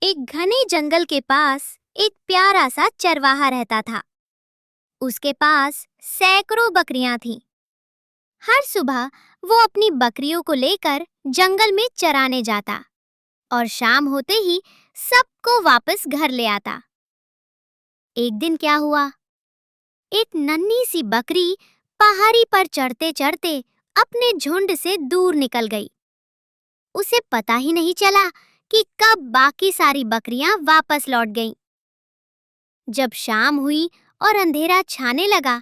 एक घने जंगल के पास एक प्यारा सा चरवाहा रहता था। उसके पास सैकड़ों बकरियां थीं। हर सुबह वो अपनी बकरियों को लेकर जंगल में चराने जाता और शाम होते ही सबको वापस घर ले आता। एक दिन क्या हुआ, एक नन्ही सी बकरी पहाड़ी पर चढ़ते चढ़ते अपने झुंड से दूर निकल गई। उसे पता ही नहीं चला कि कब बाकी सारी बकरियां वापस लौट गईं। जब शाम हुई और अंधेरा छाने लगा,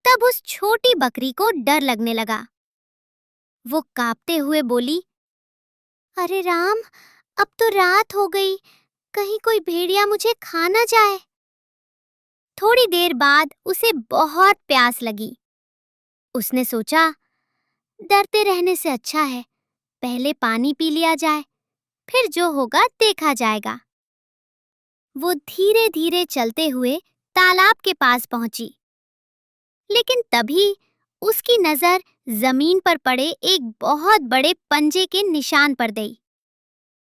तब उस छोटी बकरी को डर लगने लगा। वो कांपते हुए बोली, अरे राम, अब तो रात हो गई, कहीं कोई भेड़िया मुझे खा ना जाए। थोड़ी देर बाद उसे बहुत प्यास लगी। उसने सोचा, डरते रहने से अच्छा है पहले पानी पी लिया जाए, फिर जो होगा देखा जाएगा। वो धीरे धीरे चलते हुए तालाब के पास पहुंची, लेकिन तभी उसकी नजर जमीन पर पड़े एक बहुत बड़े पंजे के निशान पर गई।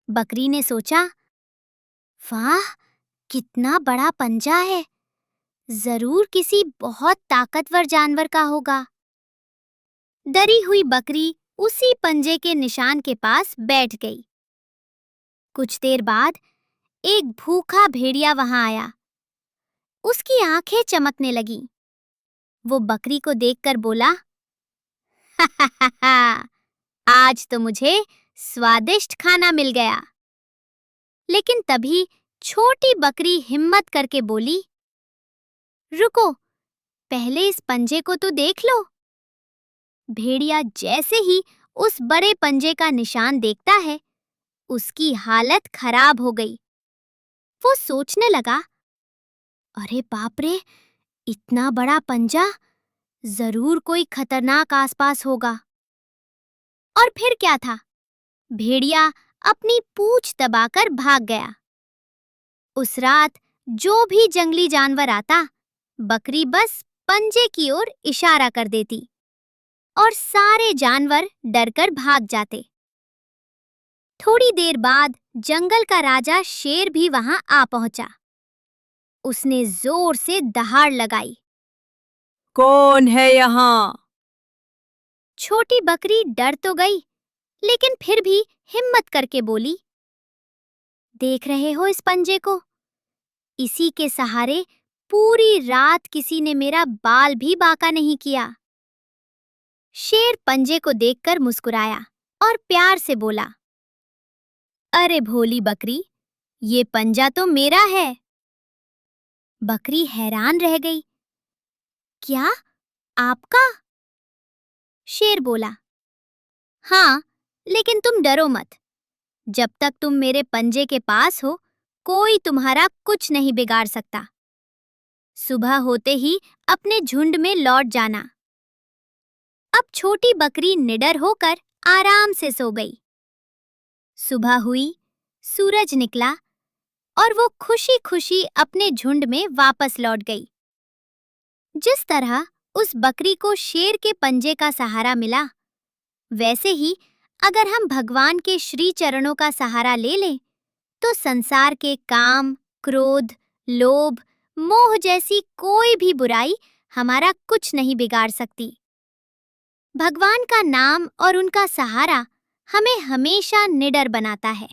बकरी ने सोचा, वाह, कितना बड़ा पंजा है, जरूर किसी बहुत ताकतवर जानवर का होगा। डरी हुई बकरी उसी पंजे के निशान के पास बैठ गई। कुछ देर बाद एक भूखा भेड़िया वहां आया। उसकी आंखें चमकने लगीं। वो बकरी को देखकर बोला, आज तो मुझे स्वादिष्ट खाना मिल गया। लेकिन तभी छोटी बकरी हिम्मत करके बोली, रुको, पहले इस पंजे को तो देख लो। भेड़िया जैसे ही उस बड़े पंजे का निशान देखता है, उसकी हालत खराब हो गई। वो सोचने लगा, अरे बाप रे, इतना बड़ा पंजा, जरूर कोई खतरनाक आसपास होगा। और फिर क्या था, भेड़िया अपनी पूंछ दबाकर भाग गया। उस रात जो भी जंगली जानवर आता, बकरी बस पंजे की ओर इशारा कर देती और सारे जानवर डरकर भाग जाते। थोड़ी देर बाद जंगल का राजा शेर भी वहां आ पहुंचा। उसने जोर से दहाड़ लगाई, कौन है यहाँ? छोटी बकरी डर तो गई, लेकिन फिर भी हिम्मत करके बोली, देख रहे हो इस पंजे को? इसी के सहारे पूरी रात किसी ने मेरा बाल भी बांका नहीं किया। शेर पंजे को देखकर मुस्कुराया और प्यार से बोला, अरे भोली बकरी, ये पंजा तो मेरा है। बकरी हैरान रह गई, क्या, आपका? शेर बोला, हाँ, लेकिन तुम डरो मत। जब तक तुम मेरे पंजे के पास हो, कोई तुम्हारा कुछ नहीं बिगाड़ सकता। सुबह होते ही अपने झुंड में लौट जाना। अब छोटी बकरी निडर होकर आराम से सो गई। सुबह हुई, सूरज निकला और वो खुशी खुशी अपने झुंड में वापस लौट गई। जिस तरह उस बकरी को शेर के पंजे का सहारा मिला, वैसे ही अगर हम भगवान के श्री चरणों का सहारा ले लें, तो संसार के काम, क्रोध, लोभ, मोह जैसी कोई भी बुराई हमारा कुछ नहीं बिगाड़ सकती। भगवान का नाम और उनका सहारा हमें हमेशा निडर बनाता है।